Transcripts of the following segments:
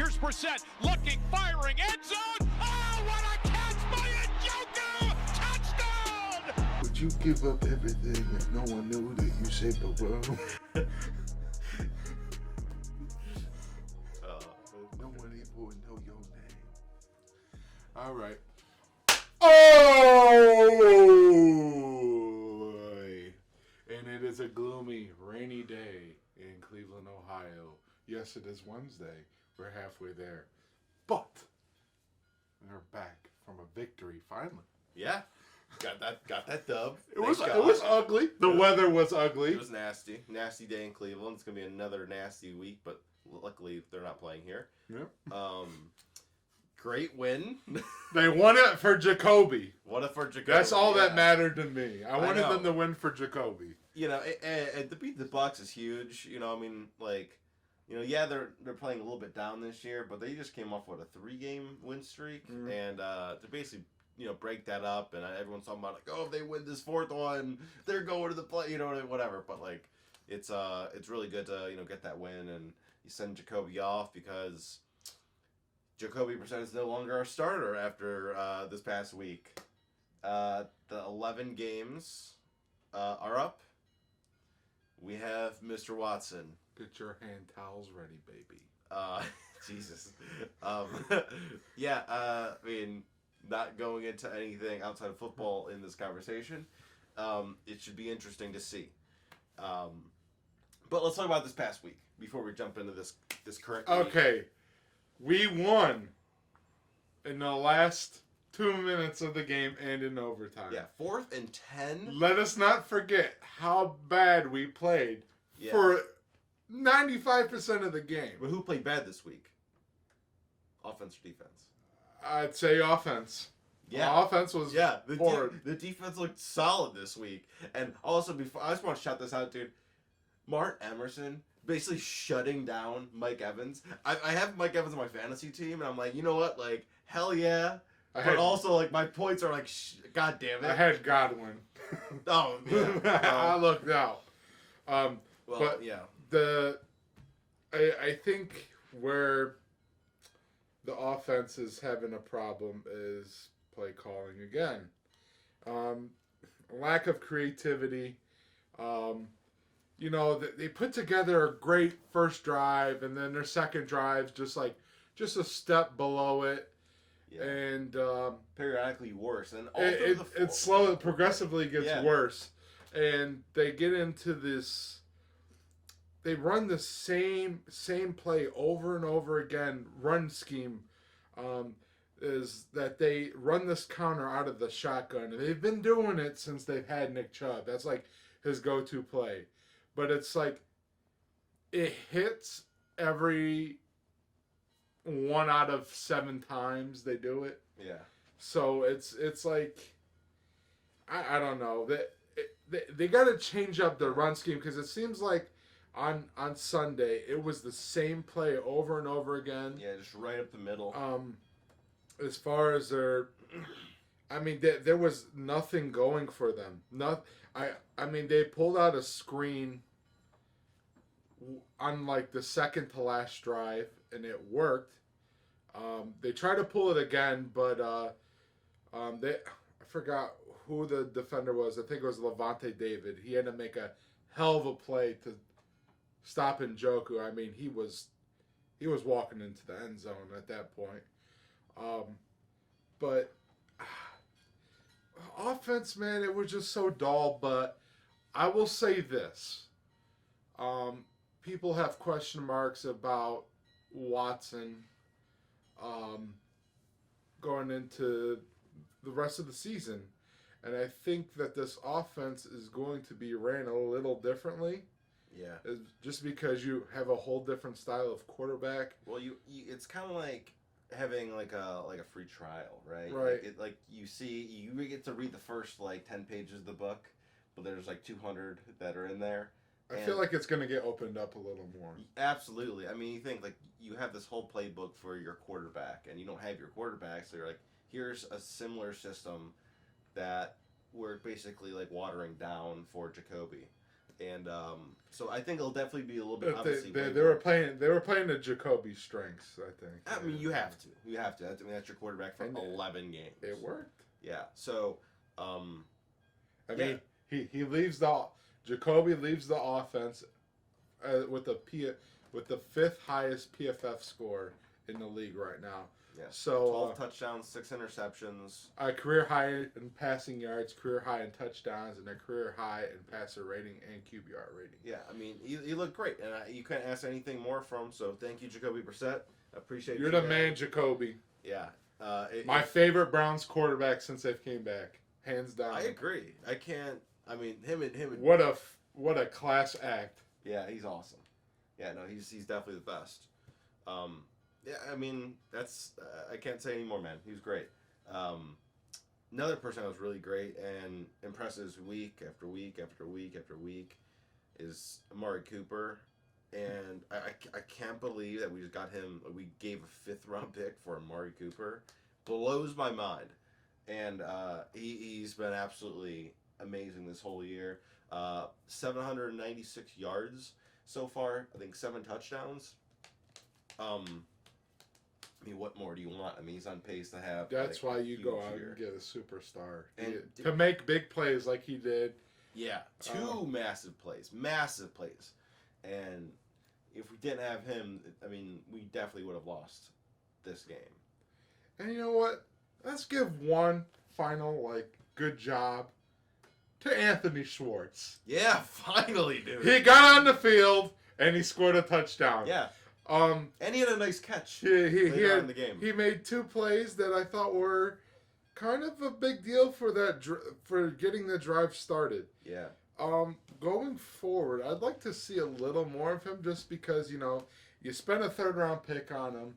Here's Brissett looking, firing, end zone. Oh, what a catch by Njoku! Touchdown! Would you give up everything if no one knew that you saved the world? No one even would know your name. All right. Oh! And it is a gloomy, rainy day in Cleveland, Ohio. Yes, it is Wednesday. We're halfway there. But we're back from a victory finally. Yeah. Got that dub. It was ugly. The weather was ugly. It was nasty. Nasty day in Cleveland. It's gonna be another nasty week, but luckily they're not playing here. Yep. Great win. They won it for Jacoby. What if for Jacoby? That's all that mattered to me. I wanted know. them to win for Jacoby. You know, and to beat the Bucs is huge. You know, I mean, like, you know, yeah, they're playing a little bit down this year, but they just came off with a 3-game win streak, and to basically, you know, break that up, and everyone's talking about like, oh, if they win this 4th one, they're going to the play, you know, whatever. But like, it's really good to, you know, get that win, and you send Jacoby off because Jacoby Brissett is no longer our starter after this past week. The 11 games are up. We have Mr. Watson. Get your hand towels ready, baby. Jesus. Yeah, I mean, not going into anything outside of football in this conversation. It should be interesting to see. But let's talk about this past week before we jump into this current week. Okay. We won in the last 2 minutes of the game and in overtime. Yeah, 4th and 10. Let us not forget how bad we played for 95% of the game. But who played bad this week? Offense or defense? I'd say offense. Yeah. Offense was the defense looked solid this week. And also, before I just want to shout this out, dude. Martin Emerson basically shutting down Mike Evans. I have Mike Evans on my fantasy team, and I'm like, you know what? Like, hell yeah. But also, like, my points are like, God damn it. I had Godwin. Oh, yeah. I looked out. But yeah. I think where the offense is having a problem is play calling again. Lack of creativity. You know, they put together a great first drive, and then their second drive just a step below it. Yeah. And periodically worse. And it slowly, progressively gets worse. And they get into this. They run the same play over and over again. Run scheme is that they run this counter out of the shotgun, and they've been doing it since they've had Nick Chubb. That's like his go-to play. But it's like it hits every 1 out of 7 times they do it. Yeah. So it's like I don't know. They got to change up their run scheme because it seems like on Sunday it was the same play over and over again. Yeah, just right up the middle. As far as I mean, there was nothing going for them. I mean, they pulled out a screen on like the second to last drive, and it worked. They tried to pull it again, but I forgot who the defender was. I think it was Levante David. He had to make a hell of a play to stop Njoku. I mean, he was walking into the end zone at that point. But offense, man, it was just so dull. But I will say this. People have question marks about Watson going into the rest of the season. And I think that this offense is going to be ran a little differently. Yeah. Just because you have a whole different style of quarterback. Well, you it's kind of like having like a free trial, right? Right. Like you get to read the first like 10 pages of the book, but there's like 200 that are in there. I feel like it's going to get opened up a little more. Absolutely. I mean, you think like you have this whole playbook for your quarterback, and you don't have your quarterback, so you're like, here's a similar system that we're basically like watering down for Jacoby. And so I think it'll definitely be a little bit. They were playing the Jacoby strengths. I think. I mean, you have to. I mean, that's your quarterback for 11 games. It worked. Yeah. So, I mean, he leaves Jacoby leaves the offense with the fifth highest PFF score in the league right now. Yeah. So 12 touchdowns, 6 interceptions. A career high in passing yards, career high in touchdowns, and a career high in passer rating and QBR rating. Yeah, I mean, he looked great, and you couldn't ask anything more from. So thank you, Jacoby Brissett. I appreciate You're the man, Jacoby. Yeah. My favorite Browns quarterback since they've came back, hands down. I agree. I can't. I mean, him and what a class act. Yeah, he's awesome. Yeah, no, he's definitely the best. Yeah, I mean, that's I can't say anymore, man. He was great. Another person that was really great and impresses week after week after week after week is Amari Cooper. And I can't believe that we just got him. We gave a 5th round pick for Amari Cooper. Blows my mind. And he's been absolutely amazing this whole year. 796 yards so far. I think 7 touchdowns. I mean, what more do you want? I mean, he's on pace to have. That's why you go out and get a superstar to make big plays like he did. Yeah, 2 massive plays, and if we didn't have him, I mean, we definitely would have lost this game. And you know what? Let's give one final good job to Anthony Schwartz. Yeah, finally, dude. He got on the field and he scored a touchdown. Yeah. And he had a nice catch. He had in the game. He made 2 plays that I thought were kind of a big deal for getting the drive started. Yeah. Going forward, I'd like to see a little more of him, just because you spent a 3rd round pick on him.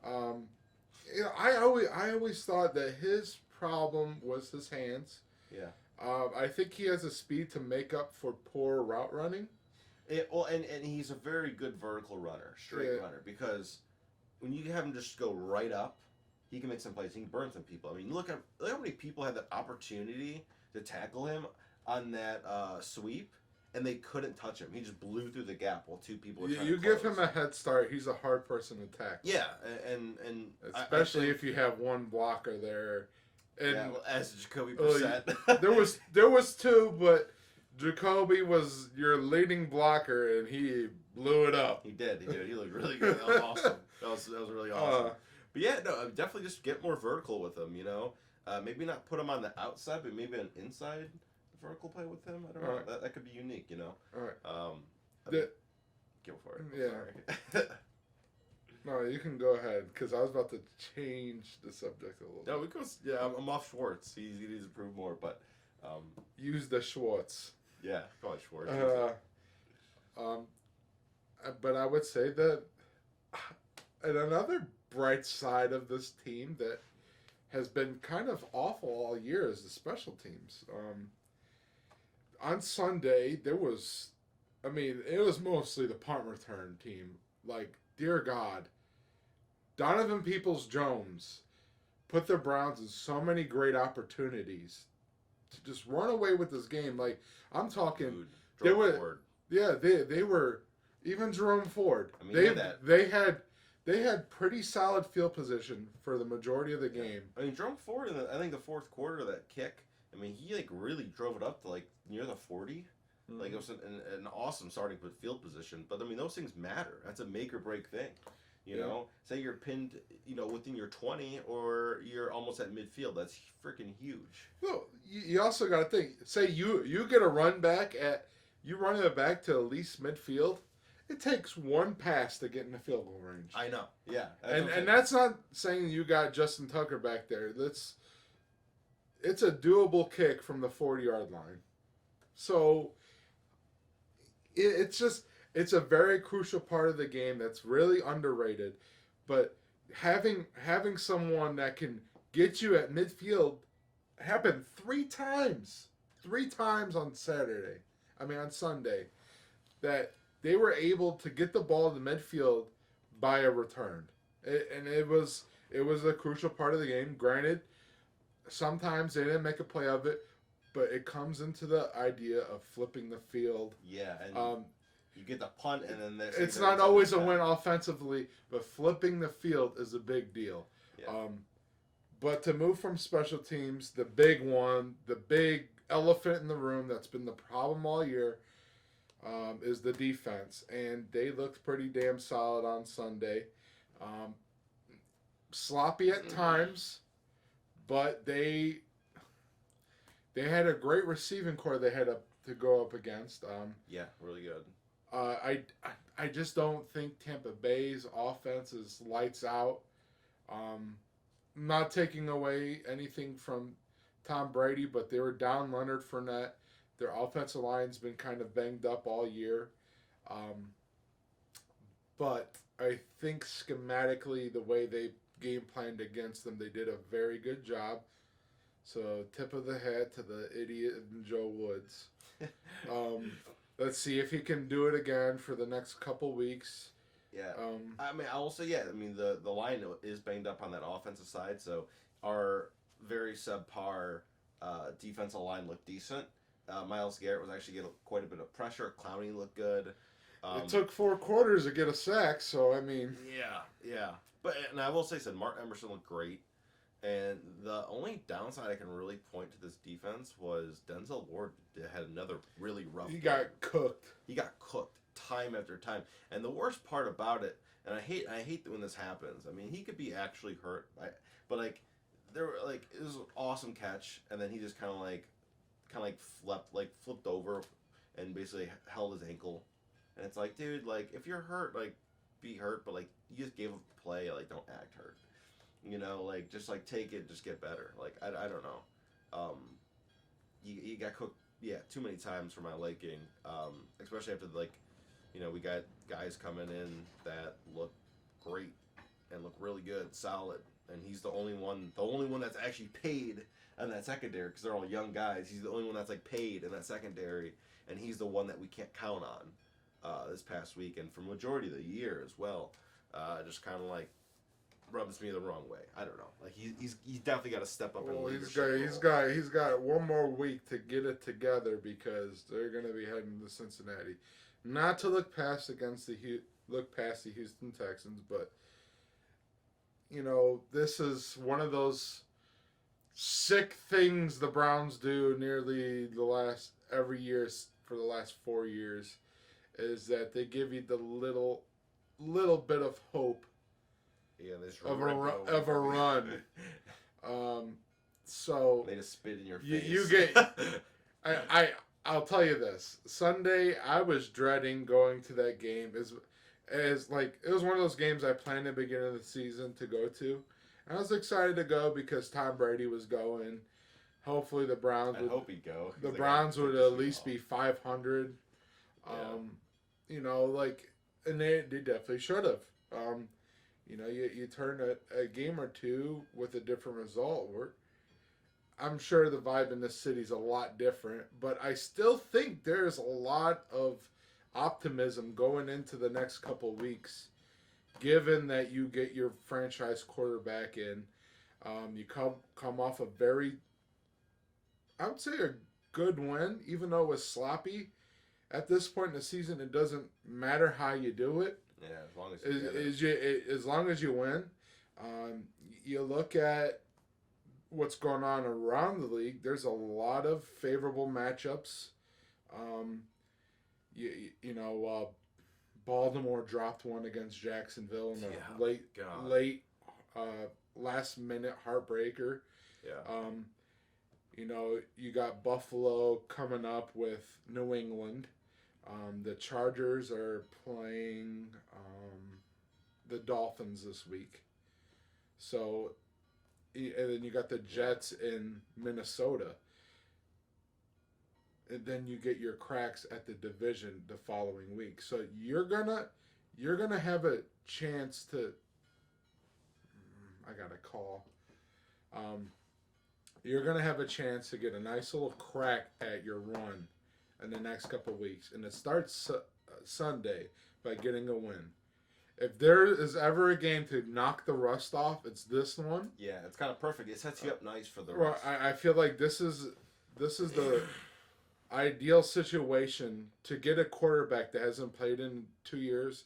I always thought that his problem was his hands. Yeah. I think he has a speed to make up for poor route running. And he's a very good vertical runner, straight runner, because when you have him just go right up, he can make some plays. He can burn some people. I mean, look how many people had the opportunity to tackle him on that sweep, and they couldn't touch him. He just blew through the gap while 2 people were trying to give him a head start. He's a hard person to tackle. Yeah, and especially if you have one blocker there. And as Jacoby Brissett. there was 2, but Jacoby was your leading blocker, and he blew it up. He did. He looked really good. That was awesome. That was really awesome. But yeah, no, definitely just get more vertical with him, Maybe not put him on the outside, but maybe an inside vertical play with him. I don't know. Right. That could be unique, All right. Go for it. Yeah. Sorry. No, you can go ahead, because I was about to change the subject a little bit. No, because, I'm off Schwartz. He needs to prove more, but... use the Schwartz. Yeah, call it Schwartz. But I would say that and another bright side of this team that has been kind of awful all year is the special teams. On Sunday, it was mostly the punt return team. Dear God, Donovan Peoples-Jones put the Browns in so many great opportunities to just run away with this game. I'm talking, they were even Jerome Ford. I mean, they had pretty solid field position for the majority of the game. I mean, Jerome Ford in I think the 4th quarter, that kick. I mean, he really drove it up to near the 40. Mm-hmm. It was an awesome starting field position. But I mean, those things matter. That's a make or break thing. You know, say you're pinned, within your 20, or you're almost at midfield. That's freaking huge. Well, you also got to think. Say you get a run back you run it back to at least midfield. It takes 1 pass to get in the field goal range. I know. Yeah. And that's not saying you got Justin Tucker back there. It's a doable kick from the 40-yard line. So it's a very crucial part of the game that's really underrated. But having someone that can get you at midfield happened 3 times. 3 times on Sunday. That they were able to get the ball to midfield by a return. And it was a crucial part of the game. Granted, sometimes they didn't make a play of it, but it comes into the idea of flipping the field. Yeah, and you get the punt, and then it's not always a win offensively, but flipping the field is a big deal. Yeah. But to move from special teams, the big one, the big elephant in the room that's been the problem all year, is the defense. And they looked pretty damn solid on Sunday. Sloppy at times, but they had a great receiving core they had to go up against. Yeah, really good. I just don't think Tampa Bay's offense is lights out. Not taking away anything from Tom Brady, but they were down Leonard Fournette. Their offensive line's been kind of banged up all year. But I think schematically, the way they game planned against them, they did a very good job. So tip of the hat to the idiot Joe Woods. Let's see if he can do it again for the next couple weeks. Yeah. I mean, I will say, yeah, I mean, the line is banged up on that offensive side, so our very subpar defensive line looked decent. Myles Garrett was actually getting quite a bit of pressure. Clowney looked good. It took 4 quarters to get a sack, so I mean... Yeah. And I will say, Mark Emerson looked great. And the only downside I can really point to this defense was Denzel Ward had another really rough game. Got cooked. He got cooked time after time. And the worst part about it, and I hate when this happens. I mean, he could be actually hurt, but like there were like it was an awesome catch, and then he just kind of flipped over, and basically held his ankle. And it's like, dude, like if you're hurt, like be hurt, but like you just gave up the play, like don't act hurt. You know, like just like take it, just get better. Like I don't know. You got cooked, too many times for my liking. Especially after we got guys coming in that look great and look really good, solid, and he's the only one that's actually paid in that secondary because they're all young guys. He's the only one that's like paid in that secondary, and he's the one that we can't count on this past week and for majority of the year as well. Just kind of like rubs me the wrong way. I don't know. Like he's definitely got to step up. Well, he's got one more week to get it together because they're going to be heading to Cincinnati. Not to look past the Houston Texans, but this is one of those sick things the Browns do nearly every year for the last 4 years, is that they give you the little bit of hope. Yeah, of a run. So they just spit in your face. You get. I'll tell you this. Sunday, I was dreading going to that game. As like it was one of those games I planned at the beginning of the season to go to. And I was excited to go because Tom Brady was going. Hopefully the Browns would. I hope he'd go. The Browns would at least be 500. And they definitely should have. You turn a game or two with a different result. I'm sure the vibe in this city's a lot different, but I still think there's a lot of optimism going into the next couple weeks, given that you get your franchise quarterback in. You come off a very, I would say, a good win, even though it was sloppy. At this point in the season, it doesn't matter how you do it. Yeah, as long as you win. You look at what's going on around the league. There's a lot of favorable matchups. Baltimore dropped one against Jacksonville in a late last minute heartbreaker. Yeah. You got Buffalo coming up with New England. The Chargers are playing the Dolphins this week. So, and then you got the Jets in Minnesota. And then you get your cracks at the division the following week. So you're gonna have a chance to. I got a call. You're gonna have a chance to get a nice little crack at your run in the next couple of weeks, and it starts Sunday by getting a win. If there is ever a game to knock the rust off, it's this one. Yeah, it's kind of perfect. It sets you up nice for the rest. I feel like this is the ideal situation to get a quarterback that hasn't played in 2 years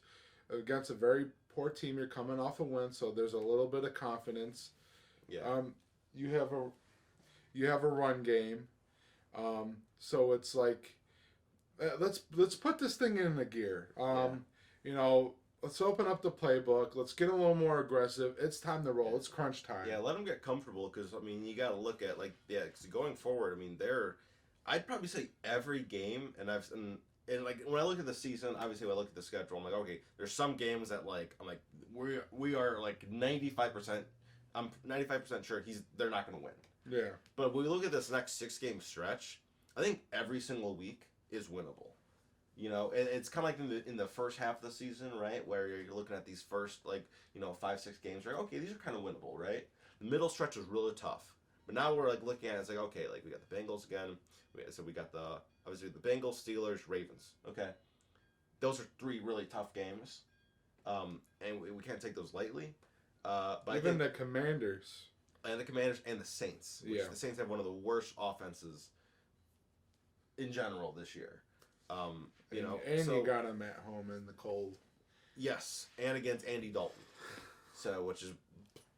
against a very poor team. You're coming off a win, so there's a little bit of confidence. Yeah. You have a run game, so it's like let's put this thing in the gear. Let's open up the playbook. Let's get a little more aggressive. It's time to roll. It's crunch time. Yeah, let them get comfortable because you got to look at cause going forward. I'd probably say every game, and when I look at the season, obviously when I look at the schedule, I'm like, okay, there's some games that we are 95%. I'm 95% sure they're not going to win. Yeah. But when we look at this next 6-game stretch, I think every single week is winnable. And it's kind of like in the first half of the season, right, where you're looking at these first 5-6 games, right? Okay, these are kind of winnable, right? The middle stretch is really tough, but now we're looking at it, it's okay, we got the Bengals again. So we got obviously the Bengals, Steelers, Ravens. Okay, those are 3 really tough games, and we can't take those lightly. But even the Commanders. And the Commanders and the Saints. Which the Saints have one of the worst offenses in general this year. You got them at home in the cold. Yes, and against Andy Dalton. Which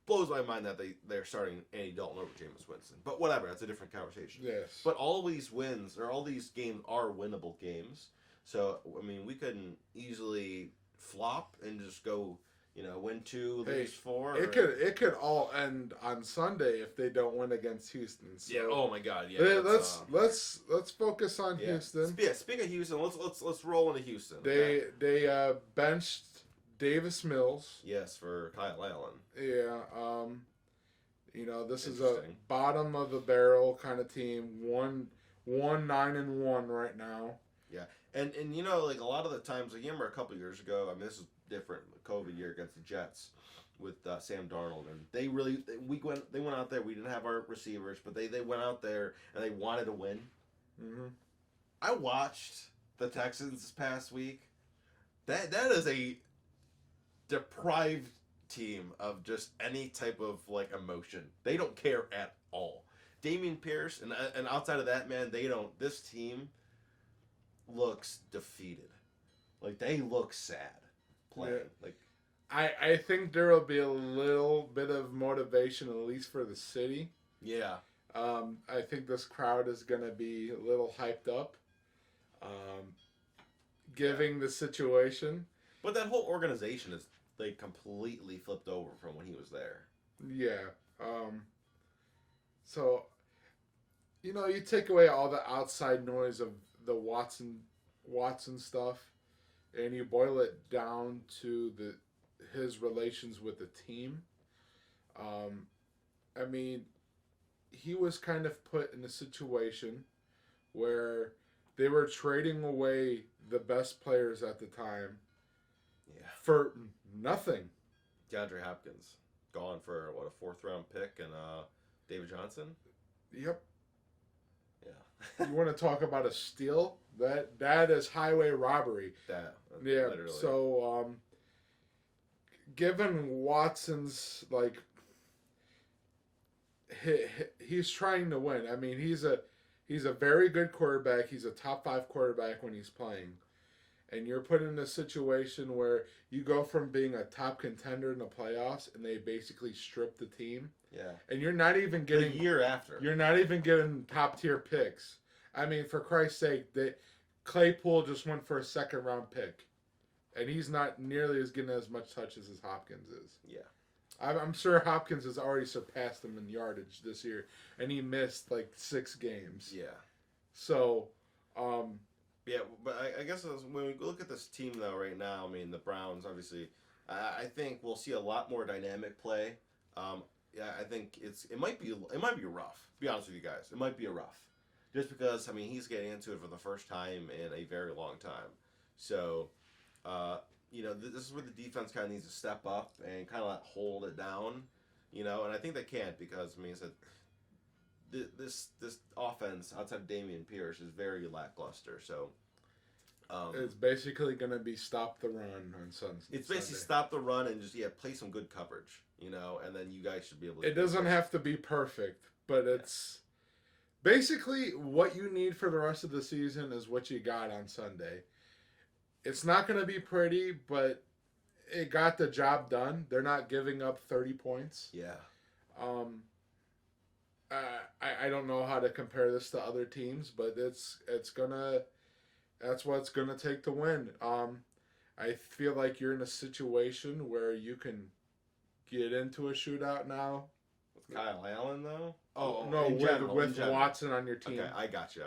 blows my mind that they're starting Andy Dalton over Jameis Winston. But whatever, that's a different conversation. Yes. But all these wins, or all these games are winnable games. So, we couldn't easily flop and just go, win 2, lose 4. It could all end on Sunday if they don't win against Houston. So yeah. Oh my God. Yeah. Let's focus on Houston. Yeah. Speaking of Houston, let's roll into Houston. They benched Davis Mills. Yes, for Kyle Allen. Yeah. This is a bottom of the barrel kind of team. 1-9-1 right now. Yeah, and a lot of the times, I remember a couple years ago. This is different. The COVID year against the Jets with Sam Darnold, and they went out there. We didn't have our receivers, but they went out there and they wanted to win. Mm-hmm. I watched the Texans this past week. That is a deprived team of just any type of emotion. They don't care at all. Dameon Pierce and outside of that, man, they don't. This team looks defeated. They look sad playing. Yeah. I think there will be a little bit of motivation, at least for the city. Yeah. I think this crowd is going to be a little hyped up, giving the situation. But that whole organization is completely flipped over from when he was there. Yeah. So, you take away all the outside noise of the Watson stuff, and you boil it down to his relations with the team. He was kind of put in a situation where they were trading away the best players at the time. Yeah. For nothing. DeAndre Hopkins gone for a 4th-round pick, and David Johnson. Yep. Yeah. You want to talk about a steal? That is highway robbery. Yeah. Literally. So, given Watson's he's trying to win. He's a very good quarterback. He's a top 5 quarterback when he's playing. And you're put in a situation where you go from being a top contender in the playoffs, and they basically strip the team. Yeah. And you're not even getting the year after. You're not even getting top tier picks. For Christ's sake, Claypool just went for a 2nd-round pick, and he's not nearly getting as much touches as Hopkins is. Yeah. I'm sure Hopkins has already surpassed him in yardage this year, and he missed 6 games. Yeah. So, yeah, but I guess when we look at this team though right now, the Browns obviously, I think we'll see a lot more dynamic play. Yeah, I think it might be rough. To be honest with you guys, it might be rough, just because he's getting into it for the first time in a very long time. So, this is where the defense kind of needs to step up and kind of hold it down, and I think they can't because this offense outside of Dameon Pierce is very lackluster. So it's basically going to be stop the run on Sunday. It's basically stop the run and just play some good coverage, and then you guys should be able to. It doesn't have to be perfect, but basically what you need for the rest of the season is what you got on Sunday. It's not going to be pretty, but it got the job done. They're not giving up 30 points. Yeah. I don't know how to compare this to other teams, but that's what it's gonna take to win. I feel like you're in a situation where you can get into a shootout now. With Kyle Allen, though? Oh no, with Watson on your team. Okay, I got you.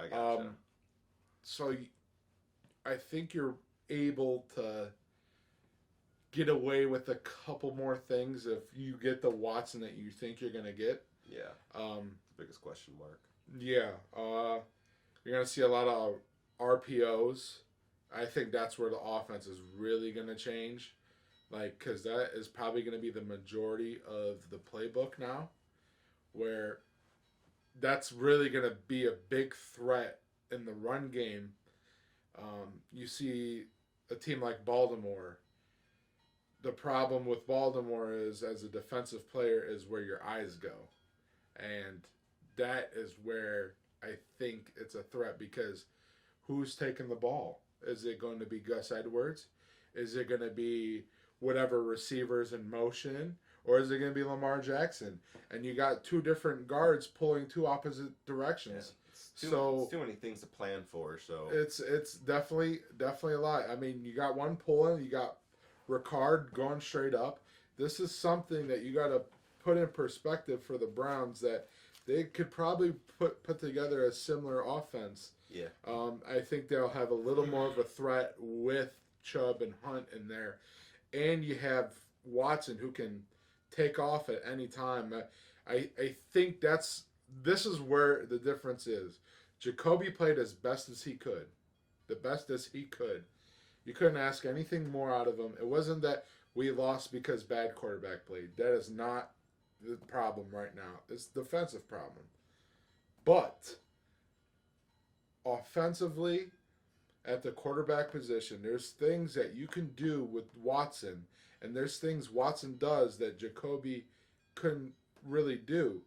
So I think you're able to get away with a couple more things if you get the Watson that you think you're gonna get. Yeah. Biggest question mark. Yeah. You're gonna see a lot of RPOs. I think that's where the offense is really gonna change, because that is probably gonna be the majority of the playbook now, where that's really gonna be a big threat in the run game. You see a team like Baltimore. The problem with Baltimore is, as a defensive player, is where your eyes go. And that is where I think it's a threat, because who's taking the ball? Is it going to be Gus Edwards? Is it going to be whatever receivers in motion? Or is it going to be Lamar Jackson? And you got two different guards pulling two opposite directions. Yeah, it's too many things to plan for. So it's definitely a lot. I mean, you got one pulling, you got Ricard going straight up. This is something that you got to put in perspective for the Browns, that they could probably put together a similar offense. Yeah. I think they'll have a little more of a threat with Chubb and Hunt in there. And you have Watson, who can take off at any time. I think this is where the difference is. Jacoby played as best as he could. The best as he could. You couldn't ask anything more out of him. It wasn't that we lost because bad quarterback played. That is not the problem right now. It's the defensive problem. But offensively, at the quarterback position, there's things that you can do with Watson, and there's things Watson does that Jacoby couldn't really do.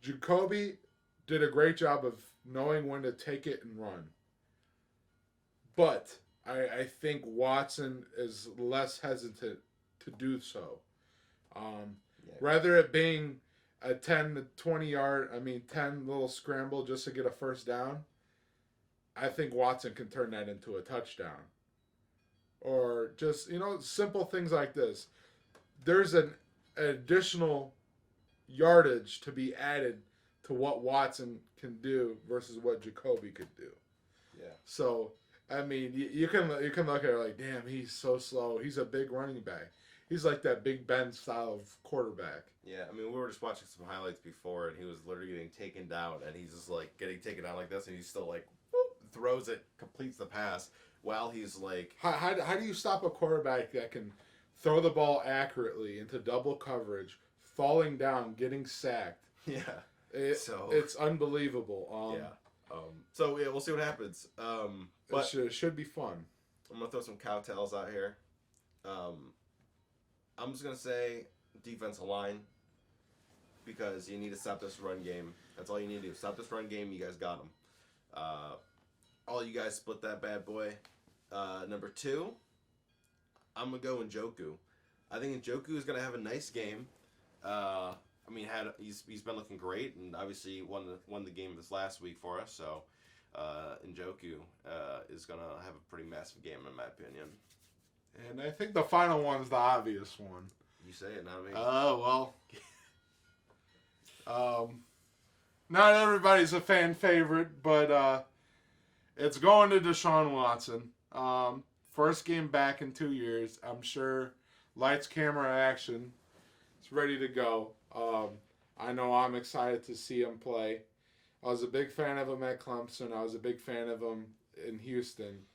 Jacoby did a great job of knowing when to take it and run. But I think Watson is less hesitant to do so. Rather it being a 10 to 20 yard, 10 little scramble just to get a first down, I think Watson can turn that into a touchdown. Or just, simple things like this. There's an additional yardage to be added to what Watson can do versus what Jacoby could do. Yeah. So, you can look at it like, damn, he's so slow. He's a big running back. He's like that Big Ben style of quarterback. Yeah, we were just watching some highlights before, and he was literally getting taken down, and he's just getting taken down like this, and he's still whoop, throws it, completes the pass while he's How do you stop a quarterback that can throw the ball accurately into double coverage, falling down, getting sacked? Yeah. It's unbelievable. So we'll see what happens. But it should be fun. I'm gonna throw some cowtails out here. I'm just gonna say defensive line, because you need to stop this run game. That's all you need to do. Stop this run game. You guys got them. All you guys split that bad boy. Number 2, I'm gonna go Njoku. I think Njoku is gonna have a nice game. He's been looking great, and obviously won the game this last week for us. So Njoku is gonna have a pretty massive game in my opinion. And I think the final one's the obvious one. You say it, not me. Oh, well. Not everybody's a fan favorite, but it's going to Deshaun Watson. First game back in 2 years. I'm sure lights, camera, action. It's ready to go. I know I'm excited to see him play. I was a big fan of him at Clemson. I was a big fan of him in Houston.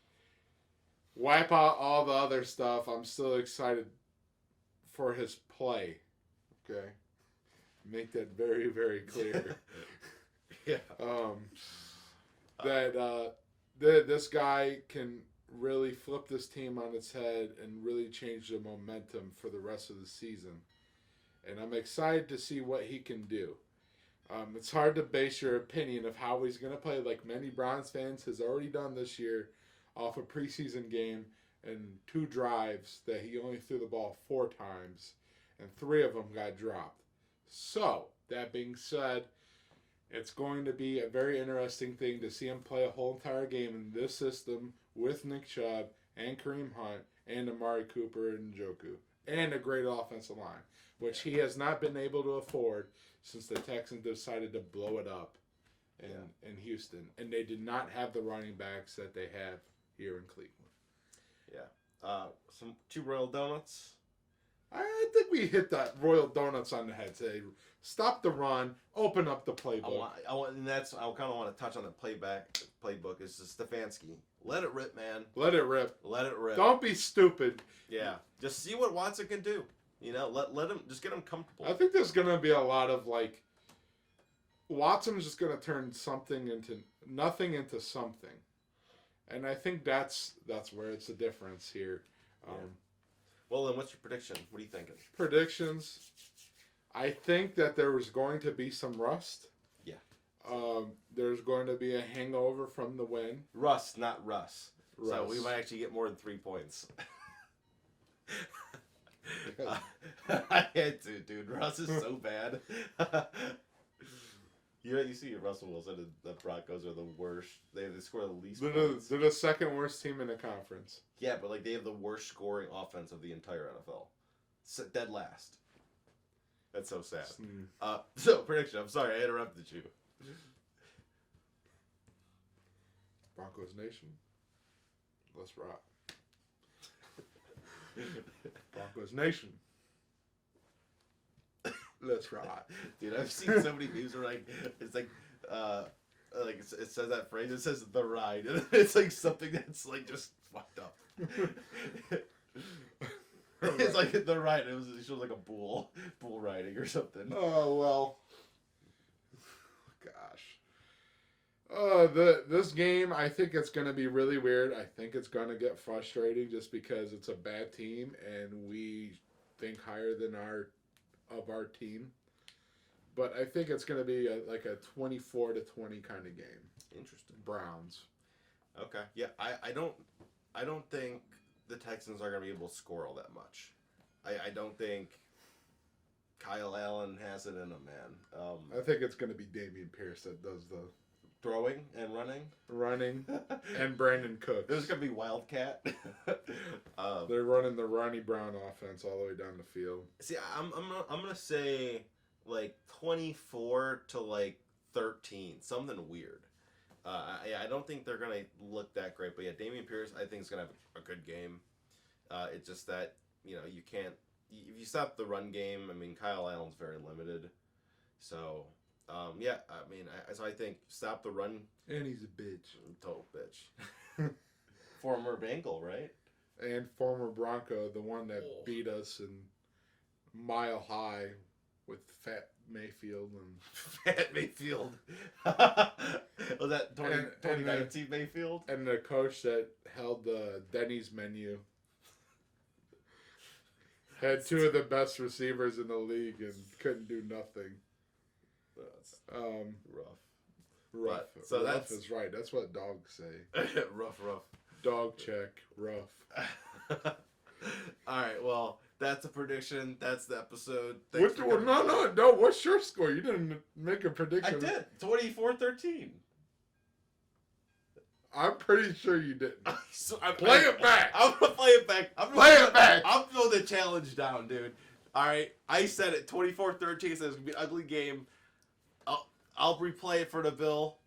Wipe out all the other stuff. I'm still excited for his play. Okay? Make that very, very clear. Yeah. This guy can really flip this team on its head and really change the momentum for the rest of the season. And I'm excited to see what he can do. It's hard to base your opinion of how he's going to play, like many Browns fans has already done this year, off a preseason game and 2 drives that he only threw the ball 4 times, and 3 of them got dropped. So, that being said, it's going to be a very interesting thing to see him play a whole entire game in this system with Nick Chubb and Kareem Hunt and Amari Cooper and Njoku, and a great offensive line, which he has not been able to afford since the Texans decided to blow it up in Houston. And they did not have the running backs that they have here in Cleveland. Yeah. 2 Royal Donuts. I think we hit that Royal Donuts on the head today. Stop the run, open up the playbook. I kind of want to touch on the playbook. It's the Stefanski. Let it rip, man. Let it rip. Let it rip. Don't be stupid. Yeah. Just see what Watson can do. You know, let him, just get him comfortable. I think there's going to be a lot of, like, Watson's just going to turn nothing into something. And I think that's where it's the difference here. Well, then what's your prediction? What are you thinking? Predictions. I think that there was going to be some rust. Yeah. There's going to be a hangover from the win. Rust, not Russ. Russ. So we might actually get more than 3 points. I had to, dude. Russ is so bad. You see Russell Wilson and the Broncos are the worst. They score the least points. They're the second worst team in the conference. Yeah, but they have the worst scoring offense of the entire NFL. Dead last. That's so sad. So, prediction. I'm sorry, I interrupted you. Broncos Nation. Let's rock. Broncos Nation. Let's rock. Dude, I've seen so many memes where it's like it says that phrase. It says the ride, and it's like something that's like just fucked up. It's like the ride. It shows like a bull riding or something. Oh well. Gosh. This game, I think it's going to be really weird. I think it's going to get frustrating just because it's a bad team and we think higher than our team. But I think it's going to be like a 24-20 kind of game. Interesting. Browns. Okay. Yeah, I don't think the Texans are going to be able to score all that much. I don't think Kyle Allen has it in him, man. I think it's going to be Dameon Pierce that does the throwing and running, and Brandon Cooks. There's going to be Wildcat. They're running the Ronnie Brown offense all the way down the field. See, I'm going to say like 24 to like 13, something weird. I don't think they're going to look that great, but yeah, Dameon Pierce I think is going to have a good game. It's just that, you can't, if you stop the run game, I mean, Kyle Allen's very limited. So, yeah, I mean, I think stop the run. And he's a bitch. Total bitch. Former Bengal, right? And former Bronco, the one that beat us in Mile High with Fat Mayfield. Fat Mayfield. Was that 2019 Mayfield? And the coach that held the Denny's menu. Had 2 of the best receivers in the league and couldn't do nothing. That's rough. So rough that's is right. That's what dogs say. rough. Dog check. Rough. All right. Well, that's a prediction. That's the episode. No. What's your score? You didn't make a prediction. I did. 24-13. I'm pretty sure you didn't. Play it back. I'm gonna play it back. I'm throwing the challenge down, dude. All right. I said it. 24-13. Says it's gonna be an ugly game. I'll replay it for the Bill.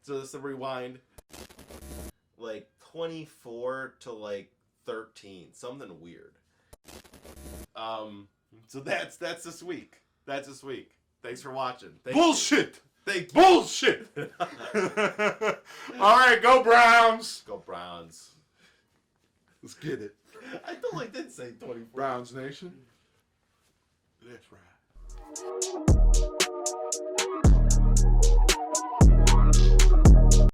So this is a rewind. Like 24 to like 13, something weird. So that's this week. That's this week. Thanks for watching. Bullshit. Thank you. Bullshit. All right, go Browns. Go Browns. Let's get it. I totally did say 24. Browns Nation. Let's ride.